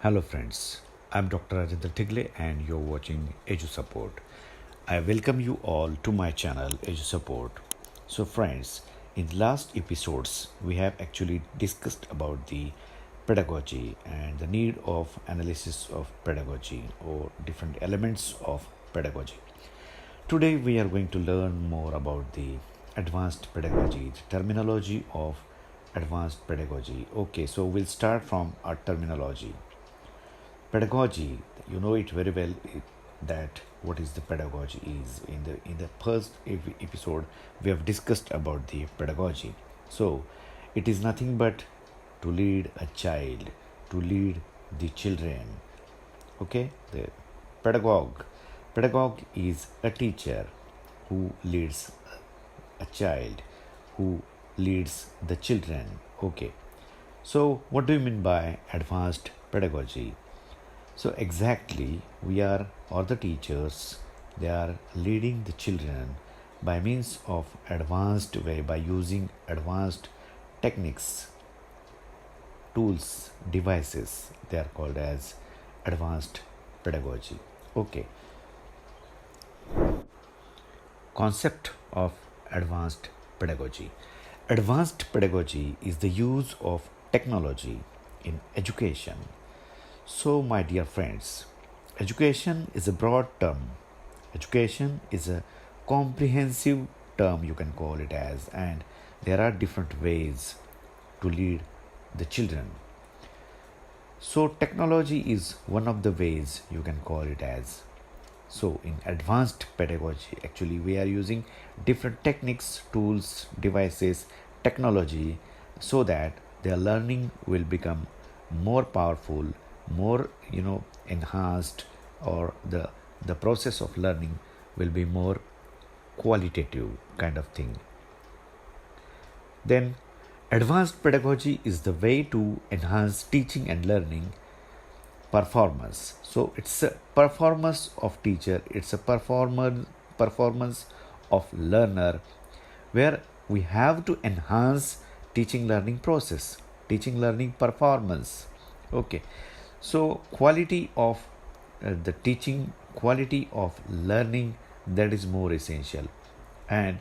Hello friends, I'm Dr. Rajendra Tigle and you're watching Edu Support. I welcome you all to my channel Edu Support. So friends, in the last episodes we have actually discussed about the pedagogy and the need of analysis of pedagogy or different elements of pedagogy. Today we are going to learn more about the advanced pedagogy, the terminology of advanced pedagogy. Okay, so we'll start from our terminology. Pedagogy, you know it very well that what is the pedagogy is. In the first episode we have discussed about the pedagogy. So it is nothing but to lead a child, to lead the children. Okay, the pedagogue is a teacher who leads a child, who leads the children. Okay, so what do you mean by advanced pedagogy? So exactly, we are or the teachers, they are leading the children by means of advanced way, by using advanced techniques, tools, devices. They are called as advanced pedagogy. Okay, concept of advanced pedagogy. Advanced pedagogy is the use of technology in education. So, my dear friends, education is a broad term. Education is a comprehensive term, you can call it as, and there are different ways to lead the children. So, technology is one of the ways you can call it as. So, in advanced pedagogy, actually, we are using different techniques, tools, devices, technology so that their learning will become more powerful, more enhanced, or the process of learning will be more qualitative kind of thing. Then advanced pedagogy is the way to enhance teaching and learning performance. So it's a performance of teacher, it's a performance of learner, where we have to enhance teaching learning process, teaching learning performance. Okay, so quality of the teaching, quality of learning, that is more essential. And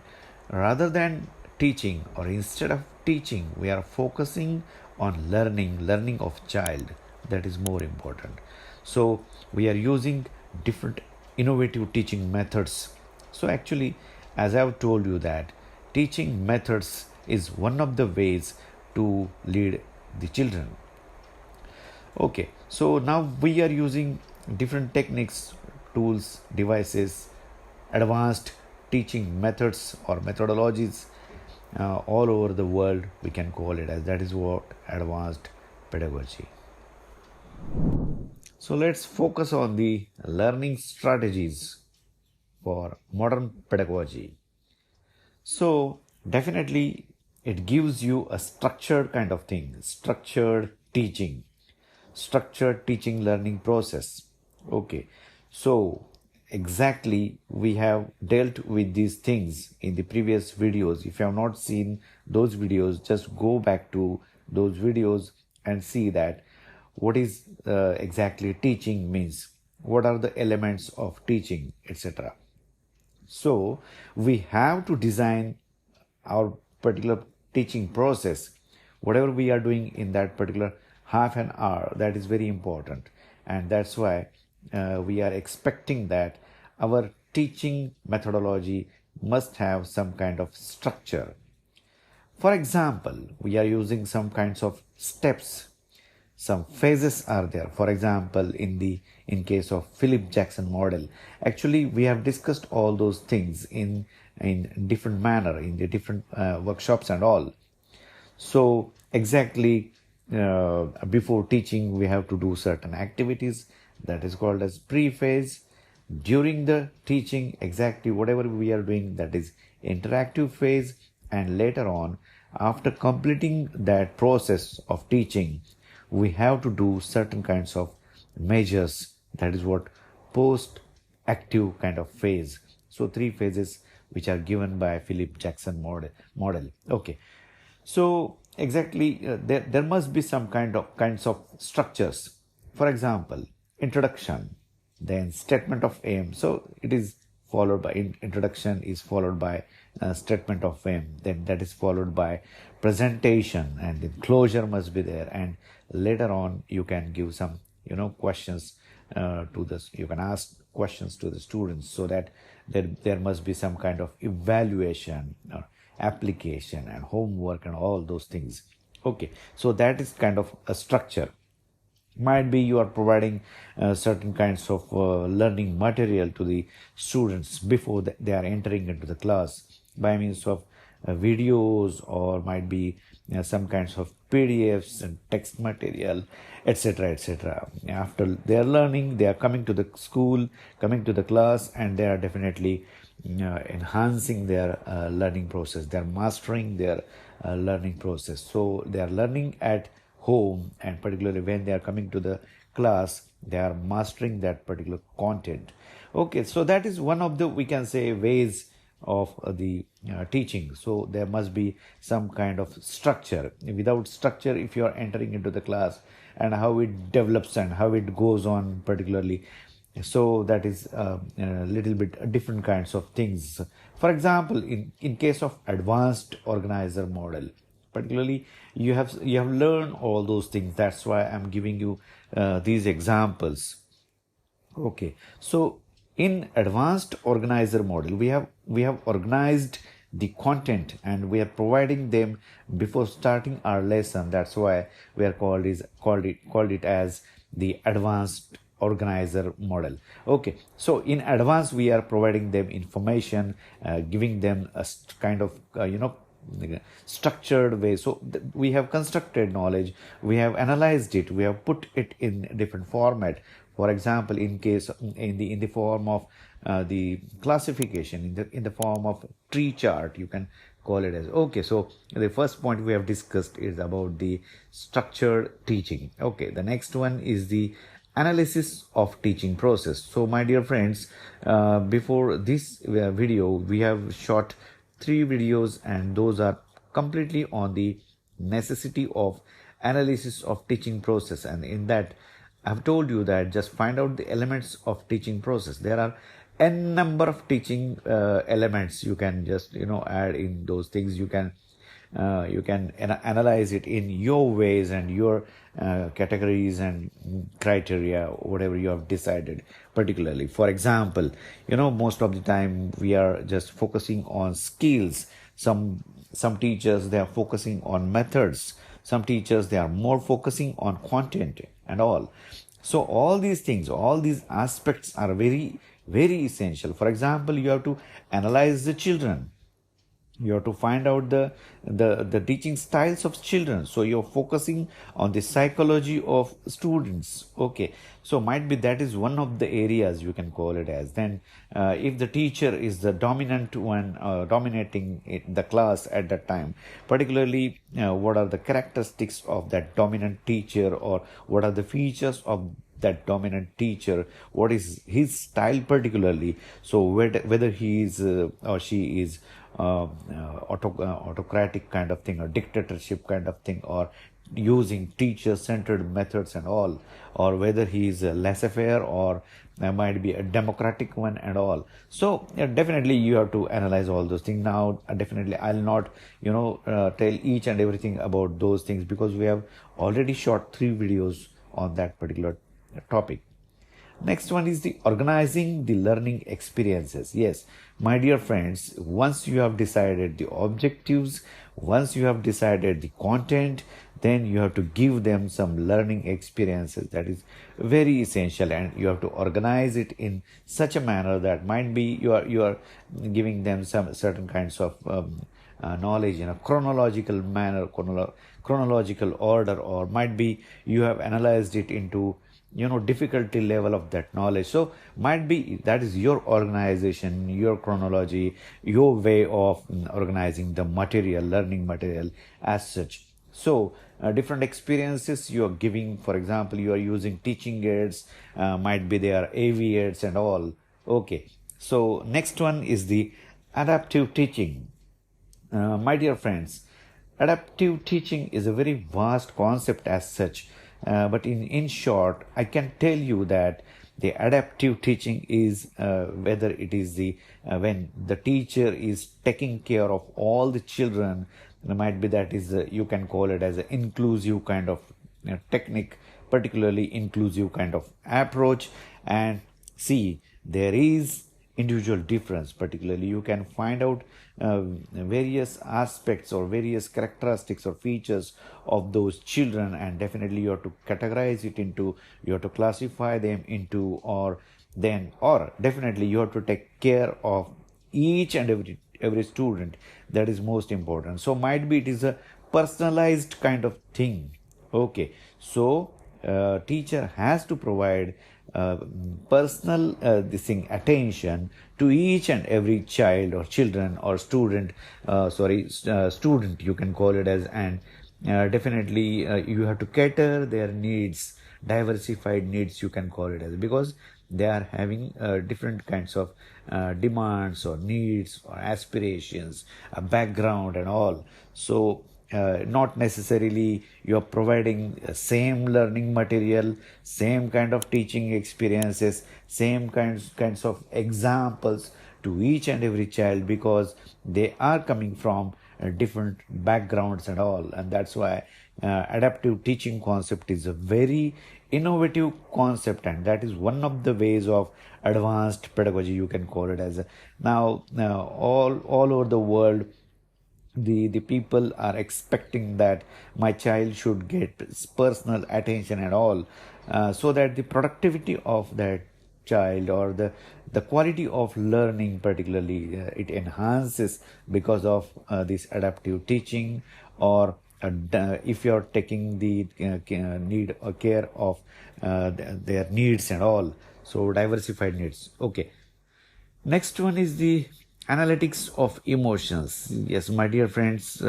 rather than teaching, or instead of teaching, we are focusing on learning of child, that is more important. So we are using different innovative teaching methods. So actually, as I have told you, that teaching methods is one of the ways to lead the children. Okay, so now we are using different techniques, tools, devices, advanced teaching methods or methodologies all over the world, we can call it as. That is what advanced pedagogy. So let's focus on the learning strategies for modern pedagogy. So definitely it gives you a structured kind of thing, structured teaching learning process. Okay, so exactly we have dealt with these things in the previous videos. If you have not seen those videos, just go back to those videos and see that what is exactly teaching means, what are the elements of teaching, etc. So we have to design our particular teaching process, whatever we are doing in that particular half an hour, that is very important. And that's why we are expecting that our teaching methodology must have some kind of structure. For example, we are using some kinds of steps, some phases are there. For example, in case of Philip Jackson model, actually we have discussed all those things in different manner in the different workshops and all. So exactly, before teaching we have to do certain activities, that is called as pre-phase. During the teaching, exactly whatever we are doing, that is interactive phase. And later on, after completing that process of teaching, we have to do certain kinds of measures, that is what post active kind of phase. So three phases which are given by Philip Jackson model. Okay, so exactly, there must be some kinds of structures For example, introduction, then statement of aim. So it is followed by introduction is followed by statement of aim. Then that is followed by presentation, and then closure must be there. And later on, you can give some questions to this. You can ask questions to the students so that there must be some kind of evaluation or application and homework and all those things. Okay, so that is kind of a structure. Might be you are providing certain kinds of learning material to the students before they are entering into the class by means of videos, or might be some kinds of PDFs and text material, etc., etc. After they are learning, they are coming to the school, coming to the class, and they are definitely enhancing their learning process. They are mastering their learning process. So they are learning at home, and particularly when they are coming to the class, they are mastering that particular content. Okay, so that is one of the, we can say, ways of the teaching. So there must be some kind of structure. Without structure, if you are entering into the class, and how it develops and how it goes on particularly, so that is a little bit different kinds of things. For example, in case of advanced organizer model, particularly you have learned all those things. That's why I'm giving you these examples. Okay, so in advanced organizer model, we have organized the content, and we are providing them before starting our lesson. That's why we are called it as the advanced organizer model. Okay, so in advance we are providing them information, giving them a kind of structured way. So we have constructed knowledge, we have analyzed it, we have put it in different format. For example, in the form of the classification, in the form of tree chart, you can call it as. Okay, so the first point we have discussed is about the structured teaching. Okay, the next one is the analysis of teaching process. So my dear friends, before this video, we have shot 3 videos, and those are completely on the necessity of analysis of teaching process. And in that, I've told you that just find out the elements of teaching process. There are n number of teaching elements. You can just add in those things. You can analyze it in your ways and your categories and criteria, whatever you have decided. Particularly, for example, most of the time we are just focusing on skills. Some teachers, they are focusing on methods. Some teachers, they are more focusing on content and all. So all these things, all these aspects are very, very essential. For example, you have to analyze the children. You have to find out the teaching styles of children. So you're focusing on the psychology of students. Okay, so might be that is one of the areas you can call it as. Then if the teacher is the dominant one, dominating the class at that time, particularly what are the characteristics of that dominant teacher, or what are the features of that dominant teacher, what is his style particularly. So whether he is or she is autocratic kind of thing, or dictatorship kind of thing, or using teacher-centered methods and all, or whether he is laissez-faire, or might be a democratic one and all. So definitely you have to analyze all those things. Now definitely I'll not tell each and everything about those things, because we have already shot 3 videos on that particular topic. Next one is the organizing the learning experiences. Yes, my dear friends, once you have decided the objectives, once you have decided the content, then you have to give them some learning experiences. That is very essential, and you have to organize it in such a manner that might be you are giving them some certain kinds of knowledge in a chronological manner, chronological order, or might be you have analyzed it into difficulty level of that knowledge. So might be that is your organization, your chronology, your way of organizing the material, learning material as such. So different experiences you are giving. For example, you are using teaching aids, might be they are AV aids and all. Okay, so next one is the adaptive teaching. My dear friends, adaptive teaching is a very vast concept as such. But in short, I can tell you that the adaptive teaching is whether it is the when the teacher is taking care of all the children. It might be that is you can call it as an inclusive kind of technique, particularly inclusive kind of approach. And see, there is individual difference. Particularly you can find out various aspects or various characteristics or features of those children, and definitely you have to categorize it into, you have to classify them into, or definitely you have to take care of each and every student. That is most important. So might be it is a personalized kind of thing. Okay, so teacher has to provide personal this thing attention to each and every child or children or student, student you can call it as. And definitely you have to cater their needs, diversified needs you can call it as, because they are having different kinds of demands or needs or aspirations, a background and all. So not necessarily you are providing same learning material, same kind of teaching experiences, same kinds of examples to each and every child, because they are coming from different backgrounds and all. And that's why adaptive teaching concept is a very innovative concept, and that is one of the ways of advanced pedagogy you can call it as. Now all over the world, the people are expecting that my child should get personal attention and all, so that the productivity of that child or the quality of learning particularly it enhances because of this adaptive teaching. Or if you're taking the need or care of their needs and all, so diversified needs. Okay, next one is the analytics of emotions. Yes, my dear friends,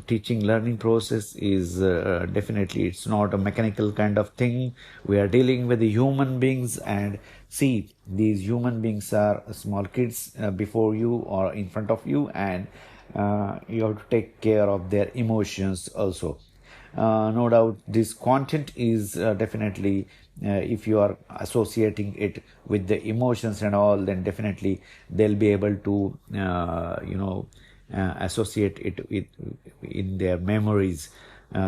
teaching learning process is definitely, it's not a mechanical kind of thing. We are dealing with the human beings, and see, these human beings are small kids before you or in front of you, and you have to take care of their emotions also. No doubt this content is definitely, if you are associating it with the emotions and all, then definitely they'll be able to associate it with in their memories.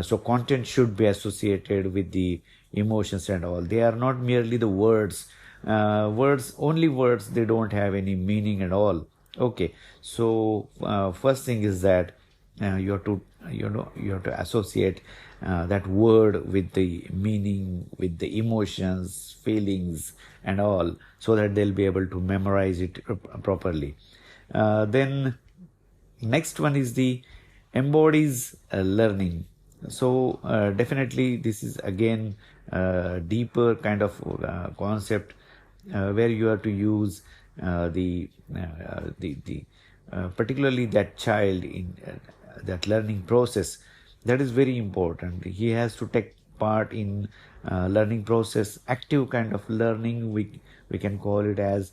So content should be associated with the emotions and all. They are not merely the words. Words, only words, they don't have any meaning at all. Okay, so first thing is that you have to you have to associate that word with the meaning, with the emotions, feelings and all, so that they'll be able to memorize it properly. Then next one is the embodies learning. So definitely this is again deeper kind of concept, where you have to use the particularly that child in that learning process. That is very important. He has to take part in learning process, active kind of learning we can call it as.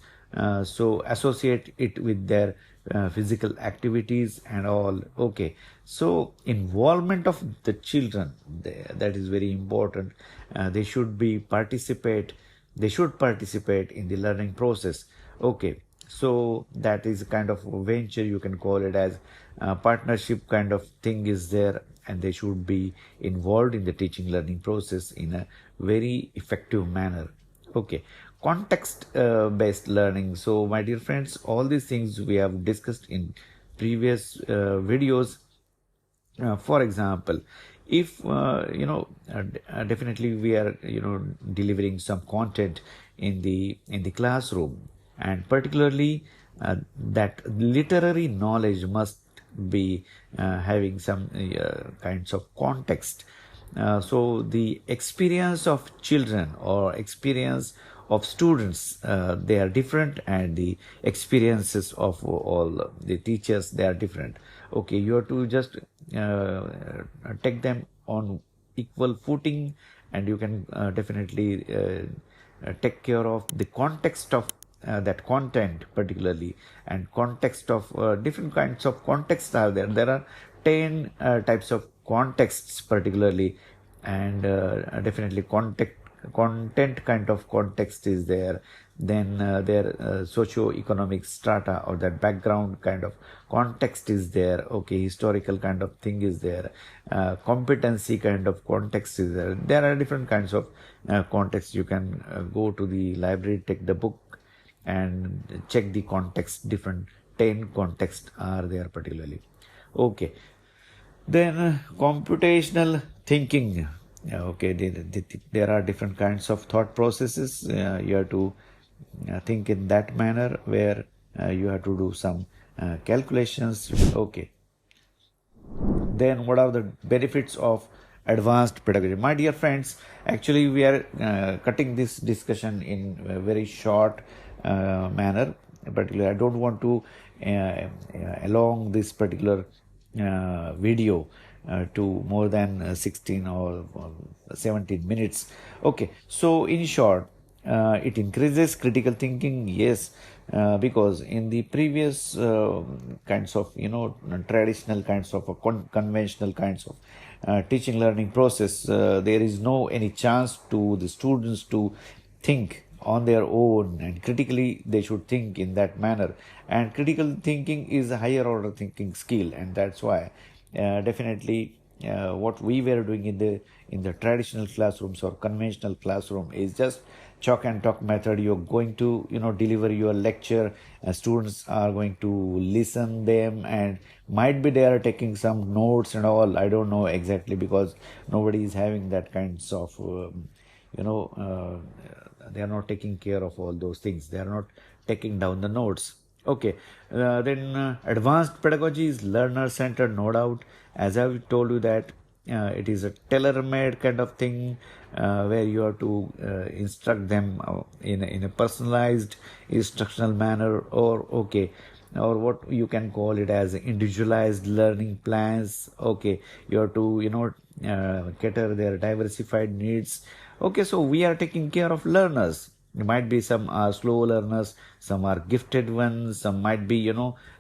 So associate it with their physical activities and all. Okay, so involvement of the children, that is very important. They should participate in the learning process. Okay, so that is a kind of venture you can call it as. Partnership kind of thing is there, and they should be involved in the teaching learning process in a very effective manner. Okay, context based learning. So my dear friends, all these things we have discussed in previous videos. For example, if definitely we are delivering some content in the classroom, and particularly that literary knowledge must be having some kinds of context. So the experience of children or experience of students, they are different, and the experiences of all the teachers, they are different. Okay, you have to just take them on equal footing, and you can definitely take care of the context of that content particularly, and context of different kinds of contexts are there. There are 10 types of contexts particularly. and definitely content kind of context is there. Then their socio-economic strata or that background kind of context is there. Okay, historical kind of thing is there. Competency kind of context is there. There are different kinds of context. You can go to the library, take the book and check the context. Different 10 contexts are there particularly. Okay, then computational thinking. Okay, there are different kinds of thought processes. You have to think in that manner where you have to do some calculations. Okay, then what are the benefits of advanced pedagogy? My dear friends, actually we are cutting this discussion in a very short manner. Particularly, I don't want to along this particular video to more than 16 or 17 minutes. Okay, so in short, it increases critical thinking, yes, because in the previous kinds of traditional kinds of conventional kinds of teaching learning process, there is no any chance to the students to think on their own, and critically they should think in that manner. And critical thinking is a higher order thinking skill, and that's why definitely what we were doing in the traditional classrooms or conventional classroom is just chalk and talk method. You're going to deliver your lecture, students are going to listen them, and might be they are taking some notes and all. I don't know exactly, because nobody is having that kinds of they are not taking care of all those things. They are not taking down the notes. Okay, then advanced pedagogy is learner centered, no doubt. As I've told you that it is a tailor-made kind of thing where you have to instruct them in a personalized instructional manner, or okay, or what you can call it as individualized learning plans. Okay, you have to cater their diversified needs. Okay, so we are taking care of learners. There might be some are slow learners, some are gifted ones, some might be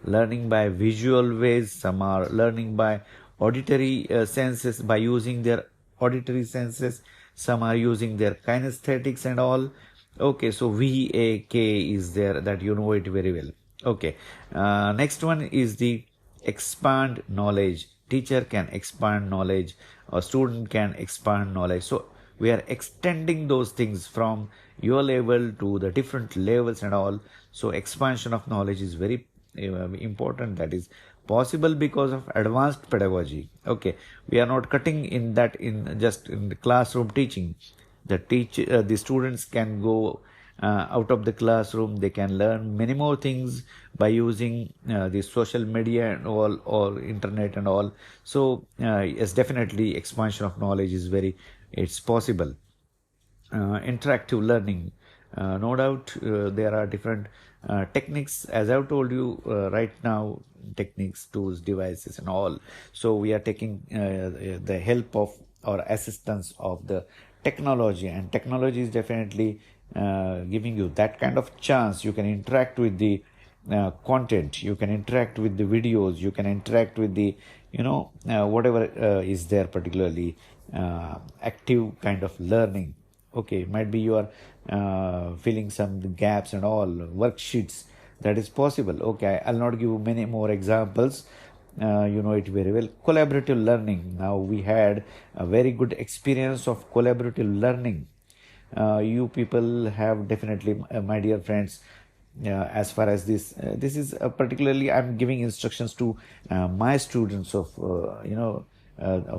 learning by visual ways, some are learning by auditory senses, by using their auditory senses, some are using their kinesthetics and all. Okay, so VAK is there, that you know it very well. Okay, next one is the expand knowledge. Teacher can expand knowledge, or student can expand knowledge. So we are extending those things from your level to the different levels and all. So expansion of knowledge is very important. That is possible because of advanced pedagogy. Okay, we are not cutting in that in just in the classroom teaching. The students can go out of the classroom. They can learn many more things by using the social media and all, or internet and all. So yes, definitely expansion of knowledge is it's possible. Interactive learning, no doubt there are different techniques, as I've told you right now, techniques, tools, devices and all. So we are taking the help of or assistance of the technology, and technology is definitely giving you that kind of chance. You can interact with the content, you can interact with the videos, you can interact with the whatever is there, particularly active kind of learning. Okay, might be you are filling some gaps and all worksheets. That is possible. Okay, I'll not give you many more examples. You know it very well. Collaborative learning. Now we had a very good experience of collaborative learning. You people have definitely, my dear friends, as far as this is particularly I'm giving instructions to my students of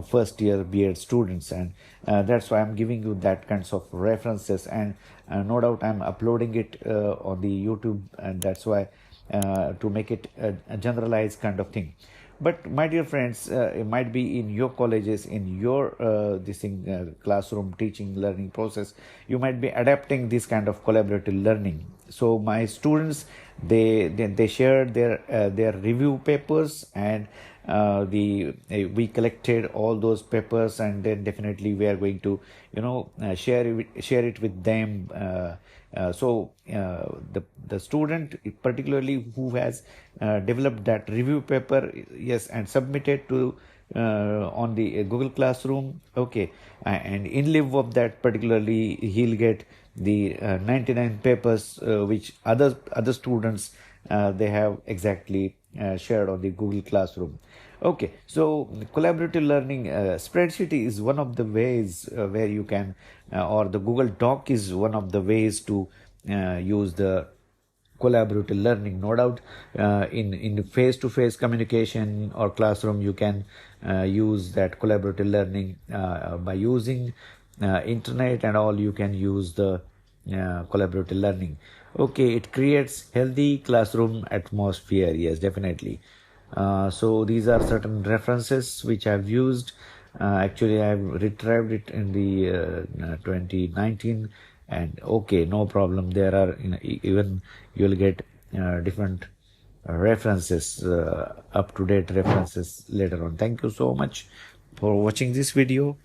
first year B.Ed students, and that's why I'm giving you that kinds of references, and no doubt I'm uploading it on the YouTube, and that's why to make it a generalized kind of thing. But my dear friends, it might be in your colleges, in your classroom teaching learning process, you might be adapting this kind of collaborative learning. So my students, they shared their review papers, and we collected all those papers, and then definitely we are going to share it with them. The student particularly who has developed that review paper, yes, and submitted to on the Google Classroom. Okay, and in lieu of that, particularly, he'll get the 99 papers which other students they have exactly shared on the Google Classroom. Okay, so collaborative learning, spreadsheet is one of the ways where you can, or the Google Doc is one of the ways to use the collaborative learning. No doubt, in face-to-face communication or classroom, you can use that collaborative learning by using internet and all. You can use the collaborative learning. Okay, it creates healthy classroom atmosphere. Yes, definitely. So these are certain references which I've used. Actually, I've retrieved it in the 2019, and okay, no problem. There are, even you'll get different references, up-to-date references later on. Thank you so much for watching this video.